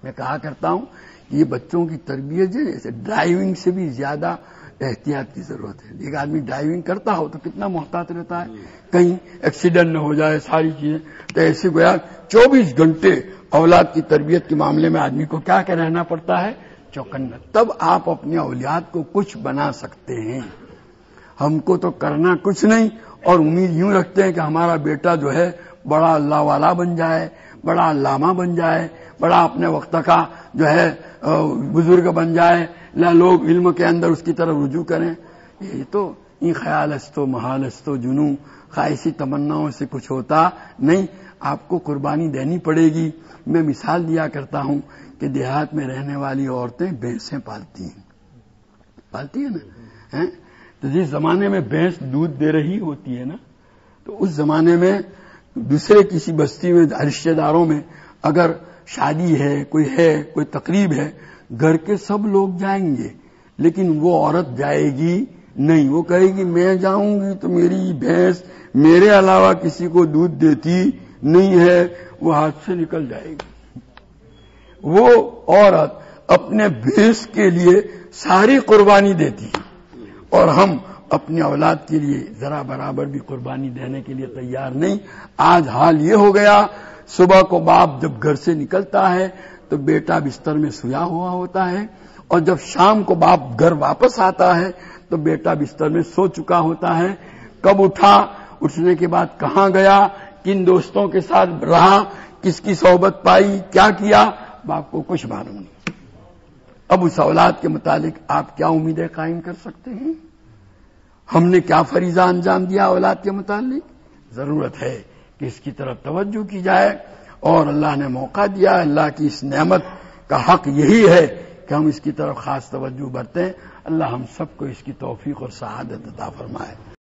میں کہا کرتا ہوں کہ یہ بچوں کی تربیت جو ہے ڈرائیونگ سے بھی زیادہ احتیاط کی ضرورت ہے. ایک آدمی ڈرائیونگ کرتا ہو تو کتنا محتاط رہتا ہے, کہیں ایکسیڈنٹ نہ ہو جائے, ساری چیزیں. تو ایسے گویا 24 گھنٹے اولاد کی تربیت کے معاملے میں آدمی کو کیا رہنا پڑتا ہے, چوکنا. تب آپ اپنے اولاد کو کچھ بنا سکتے ہیں. ہم کو تو کرنا کچھ نہیں اور امید یوں رکھتے ہیں کہ ہمارا بیٹا جو ہے بڑا اللہ والا بن جائے, بڑا علامہ بن جائے, بڑا اپنے وقت کا جو ہے بزرگ بن جائے, لوگ علم کے اندر اس کی طرف رجوع کریں. یہ تو این خیال استو محال استو جنوں, خواہشی تمناؤں سے کچھ ہوتا نہیں. آپ کو قربانی دینی پڑے گی. میں مثال دیا کرتا ہوں کہ دیہات میں رہنے والی عورتیں بھینسیں پالتی ہیں نا. تو جس زمانے میں بھینس دودھ دے رہی ہوتی ہے نا, تو اس زمانے میں دوسرے کسی بستی میں رشتے داروں میں اگر شادی ہے, کوئی تقریب ہے, گھر کے سب لوگ جائیں گے لیکن وہ عورت جائے گی نہیں. وہ کہے گی میں جاؤں گی تو میری بھینس میرے علاوہ کسی کو دودھ دیتی نہیں ہے, وہ ہاتھ سے نکل جائے گی. وہ عورت اپنے بھینس کے لیے ساری قربانی دیتی ہے اور ہم اپنی اولاد کے لیے ذرا برابر بھی قربانی دینے کے لیے تیار نہیں. آج حال یہ ہو گیا, صبح کو باپ جب گھر سے نکلتا ہے تو بیٹا بستر میں سویا ہوا ہوتا ہے, اور جب شام کو باپ گھر واپس آتا ہے تو بیٹا بستر میں سو چکا ہوتا ہے. کب اٹھا, اٹھنے کے بعد کہاں گیا, کن دوستوں کے ساتھ رہا, کس کی صحبت پائی, کیا کیا, باپ کو کچھ معلوم نہیں. اب اس اولاد کے متعلق آپ کیا امیدیں قائم کر سکتے ہیں؟ ہم نے کیا فریضہ انجام دیا اولاد کے متعلق؟ ضرورت ہے کہ اس کی طرف توجہ کی جائے, اور اللہ نے موقع دیا, اللہ کی اس نعمت کا حق یہی ہے کہ ہم اس کی طرف خاص توجہ برتیں. اللہ ہم سب کو اس کی توفیق اور سعادت عطا فرمائے.